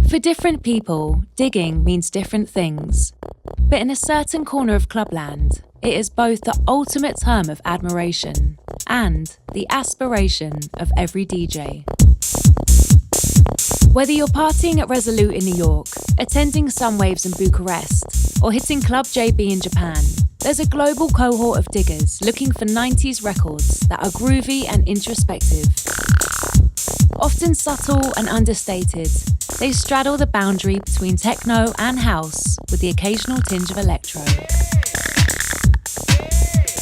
For different people, digging means different things. But in a certain corner of clubland, it is both the ultimate term of admiration and the aspiration of every DJ. Whether you're partying at Resolute in New York, attending Sunwaves in Bucharest, or hitting Club JB in Japan, there's a global cohort of diggers looking for 90s records that are groovy and introspective. Often subtle and understated, they straddle the boundary between techno and house with the occasional tinge of electro.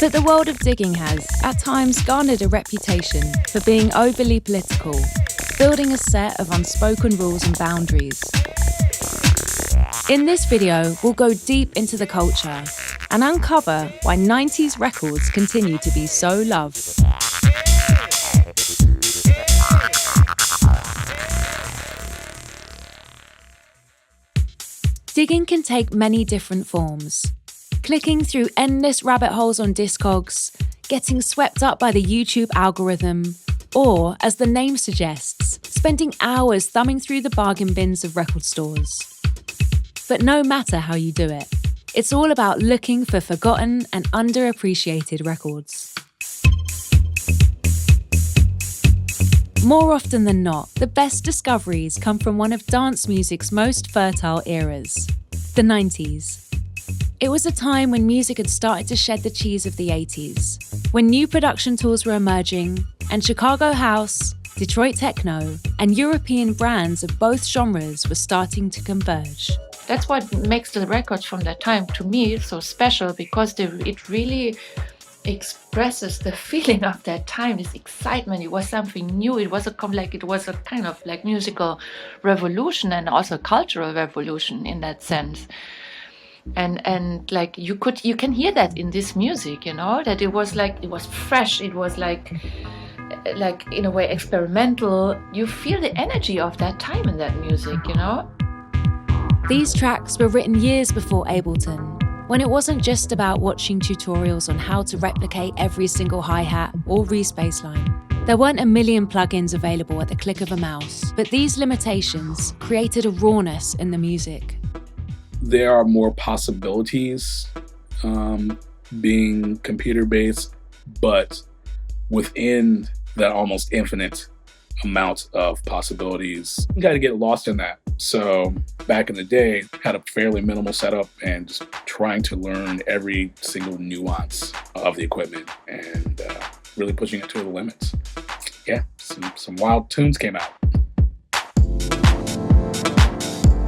But the world of digging has, at times, garnered a reputation for being overly political, building a set of unspoken rules and boundaries. In this video, we'll go deep into the culture and uncover why 90s records continue to be so loved. Digging can take many different forms. Clicking through endless rabbit holes on Discogs, getting swept up by the YouTube algorithm, or, as the name suggests, spending hours thumbing through the bargain bins of record stores. But no matter how you do it, it's all about looking for forgotten and underappreciated records. More often than not, the best discoveries come from one of dance music's most fertile eras, the 90s. It was a time when music had started to shed the cheese of the 80s, when new production tools were emerging, and Chicago house, Detroit techno, and European brands of both genres were starting to converge. That's what makes the records from that time, to me, so special, because it really expresses the feeling of that time, this excitement. It was something new. It was a kind of like musical revolution and also cultural revolution in that sense. And like you can hear that in this music, that it was fresh. It was like in a way experimental. You feel the energy of that time in that music, These tracks were written years before Ableton, when it wasn't just about watching tutorials on how to replicate every single hi-hat or re-space line. There weren't a million plugins available at the click of a mouse, but these limitations created a rawness in the music. There are more possibilities being computer-based, but within that almost infinite amount of possibilities, you got to get lost in that. So back in the day, had a fairly minimal setup and just trying to learn every single nuance of the equipment and really pushing it to the limits. Yeah, some wild tunes came out.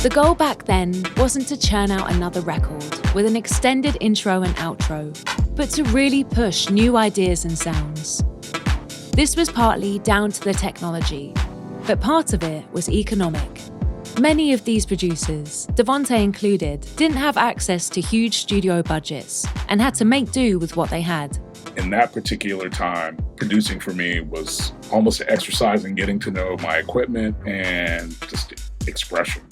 The goal back then wasn't to churn out another record with an extended intro and outro, but to really push new ideas and sounds. This was partly down to the technology, but part of it was economic. Many of these producers, Devontae included, didn't have access to huge studio budgets and had to make do with what they had. In that particular time, producing for me was almost an exercise in getting to know my equipment and just expression.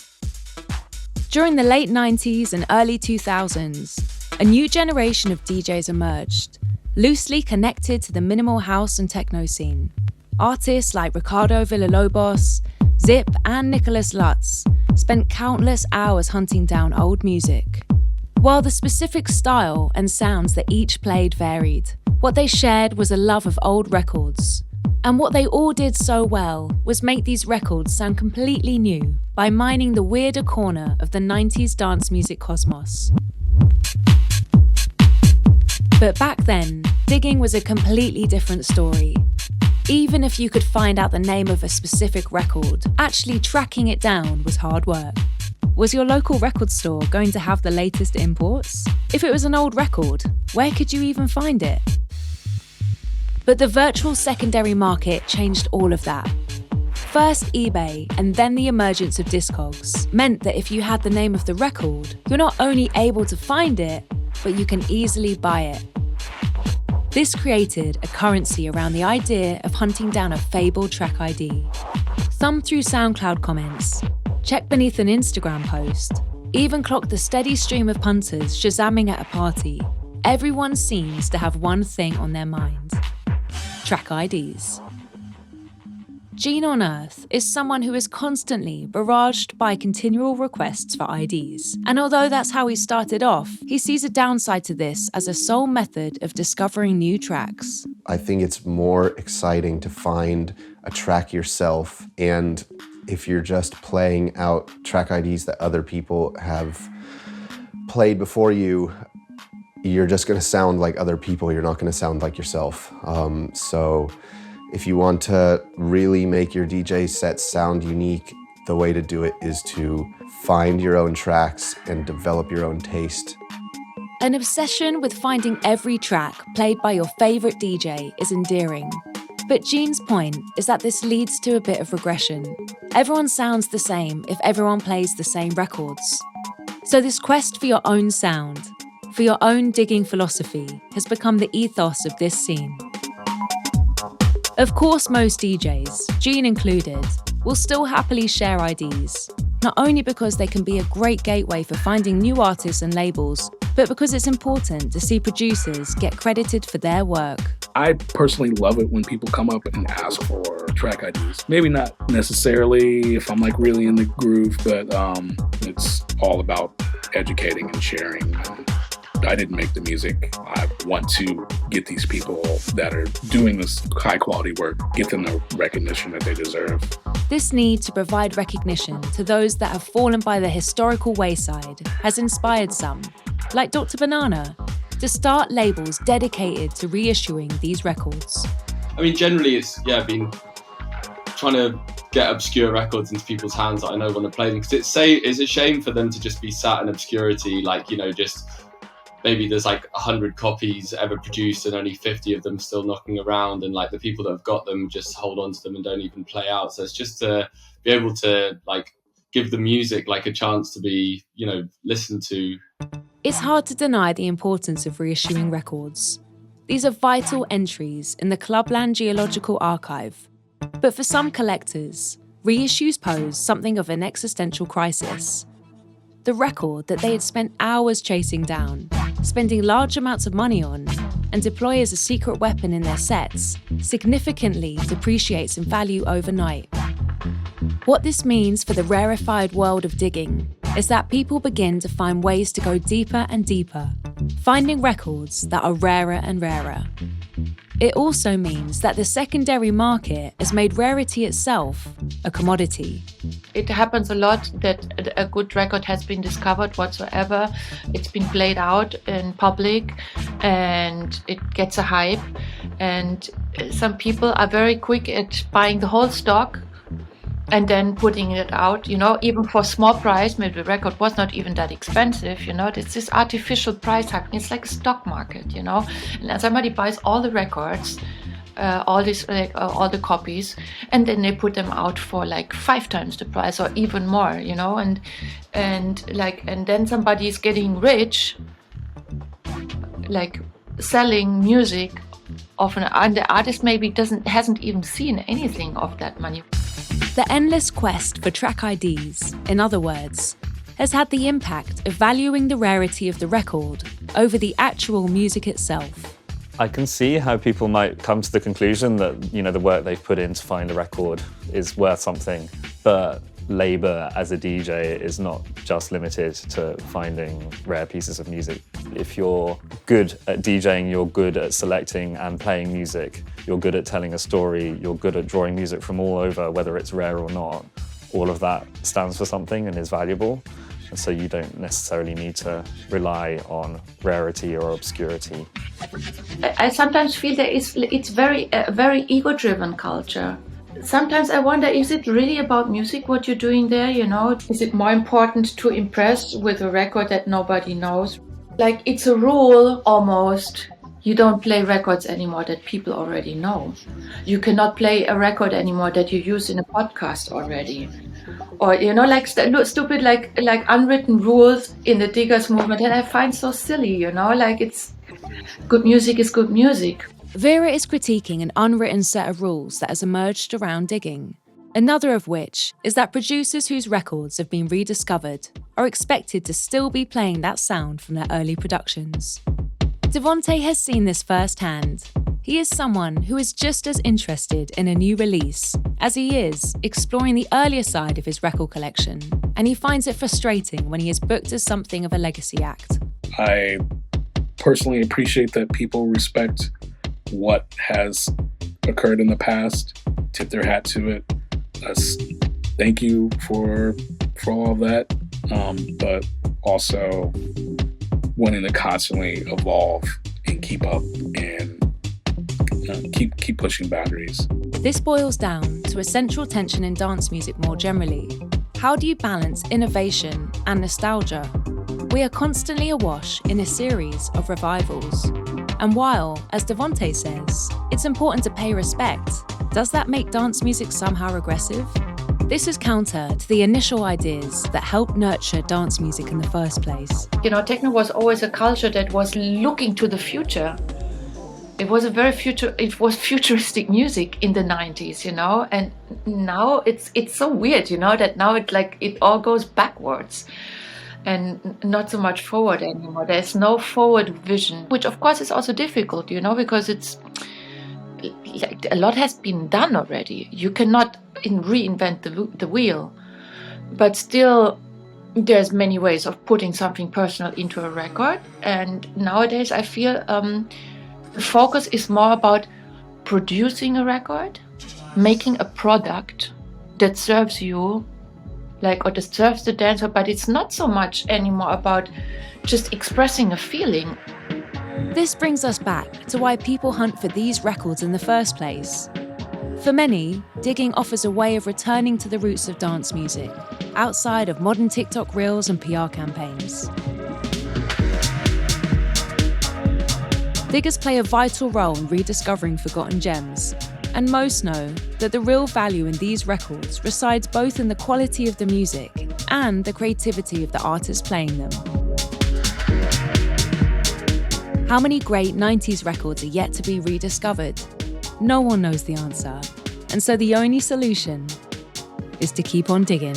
During the late 90s and early 2000s, a new generation of DJs emerged, loosely connected to the minimal house and techno scene. Artists like Ricardo Villalobos, Zip and Nicholas Lutz spent countless hours hunting down old music. While the specific style and sounds that each played varied, what they shared was a love of old records. And what they all did so well was make these records sound completely new by mining the weirder corner of the 90s dance music cosmos. But back then, digging was a completely different story. Even if you could find out the name of a specific record, actually tracking it down was hard work. Was your local record store going to have the latest imports? If it was an old record, where could you even find it? But the virtual secondary market changed all of that. First eBay and then the emergence of Discogs meant that if you had the name of the record, you're not only able to find it, but you can easily buy it. This created a currency around the idea of hunting down a fabled track ID. Thumb through SoundCloud comments, check beneath an Instagram post, even clock the steady stream of punters shazamming at a party. Everyone seems to have one thing on their mind: track IDs. Gene on Earth is someone who is constantly barraged by continual requests for IDs. And although that's how he started off, he sees a downside to this as a sole method of discovering new tracks. I think it's more exciting to find a track yourself, and if you're just playing out track IDs that other people have played before you, you're just going to sound like other people, you're not going to sound like yourself. So if you want to really make your DJ set sound unique, the way to do it is to find your own tracks and develop your own taste. An obsession with finding every track played by your favourite DJ is endearing. But Gene's point is that this leads to a bit of regression. Everyone sounds the same if everyone plays the same records. So this quest for your own sound, for your own digging philosophy, has become the ethos of this scene. Of course, most DJs, Gene included, will still happily share IDs, not only because they can be a great gateway for finding new artists and labels, but because it's important to see producers get credited for their work. I personally love it when people come up and ask for track IDs. Maybe not necessarily if I'm like really in the groove, but it's all about educating and sharing. I didn't make the music. I want to get these people that are doing this high quality work, get them the recognition that they deserve. This need to provide recognition to those that have fallen by the historical wayside has inspired some, like Dr. Banana, to start labels dedicated to reissuing these records. I mean, generally it's been trying to get obscure records into people's hands that I know want to play them, because it's a shame for them to just be sat in obscurity, like, you know, just maybe there's like 100 copies ever produced and only 50 of them still knocking around, and like the people that have got them just hold on to them and don't even play out. So it's just to be able to like give the music like a chance to be, you know, listened to. It's hard to deny the importance of reissuing records. These are vital entries in the Clubland Geological Archive. But for some collectors, reissues pose something of an existential crisis. The record that they had spent hours chasing down, spending large amounts of money on, and deploy as a secret weapon in their sets, significantly depreciates in value overnight. What this means for the rarefied world of digging is that people begin to find ways to go deeper and deeper, finding records that are rarer and rarer. It also means that the secondary market has made rarity itself a commodity. It happens a lot that a good record has been discovered whatsoever. It's been played out in public and it gets a hype. And some people are very quick at buying the whole stock and then putting it out, you know, even for a small price. Maybe the record was not even that expensive, you know. It's this artificial price tag. It's like a stock market, you know. And somebody buys all the records, all the copies, and then they put them out for like 5 times the price or even more, you know. And then somebody is getting rich, like selling music of and the artist maybe hasn't even seen anything of that money. The endless quest for track IDs, in other words, has had the impact of valuing the rarity of the record over the actual music itself. I can see how people might come to the conclusion that, you know, the work they've put in to find a record is worth something, but labour as a DJ is not just limited to finding rare pieces of music. If you're good at DJing, you're good at selecting and playing music, you're good at telling a story, you're good at drawing music from all over, whether it's rare or not, all of that stands for something and is valuable. And so you don't necessarily need to rely on rarity or obscurity. I sometimes feel that it's a very ego-driven culture. Sometimes I wonder, is it really about music, what you're doing there, you know? Is it more important to impress with a record that nobody knows? Like, it's a rule, almost. You don't play records anymore that people already know. You cannot play a record anymore that you use in a podcast already. Or, you know, like stupid, like unwritten rules in the diggers movement that I find so silly, you know? Like, it's good music is good music. Vera is critiquing an unwritten set of rules that has emerged around digging. Another of which is that producers whose records have been rediscovered are expected to still be playing that sound from their early productions. Devonte has seen this firsthand. He is someone who is just as interested in a new release as he is exploring the earlier side of his record collection, and he finds it frustrating when he is booked as something of a legacy act. I personally appreciate that people respect what has occurred in the past, tip their hat to it. Thank you for all of that, but also wanting to constantly evolve and keep up and keep pushing boundaries. This boils down to a central tension in dance music more generally. How do you balance innovation and nostalgia? We are constantly awash in a series of revivals. And while, as Devonte says, it's important to pay respect, does that make dance music somehow regressive? This is counter to the initial ideas that helped nurture dance music in the first place. Techno was always a culture that was looking to the future. It was futuristic music in the 90s, and now it's so weird, that now it all goes backwards and not so much forward anymore. There's no forward vision, which of course is also difficult, because it's like a lot has been done already. You cannot reinvent the wheel, but still there's many ways of putting something personal into a record. And nowadays I feel the focus is more about producing a record, making a product that serves you, or that serves the dancer, but it's not so much anymore about just expressing a feeling. This brings us back to why people hunt for these records in the first place. For many, digging offers a way of returning to the roots of dance music, outside of modern TikTok reels and PR campaigns. Diggers play a vital role in rediscovering forgotten gems, and most know that the real value in these records resides both in the quality of the music and the creativity of the artists playing them. How many great 90s records are yet to be rediscovered? No one knows the answer, and so the only solution is to keep on digging.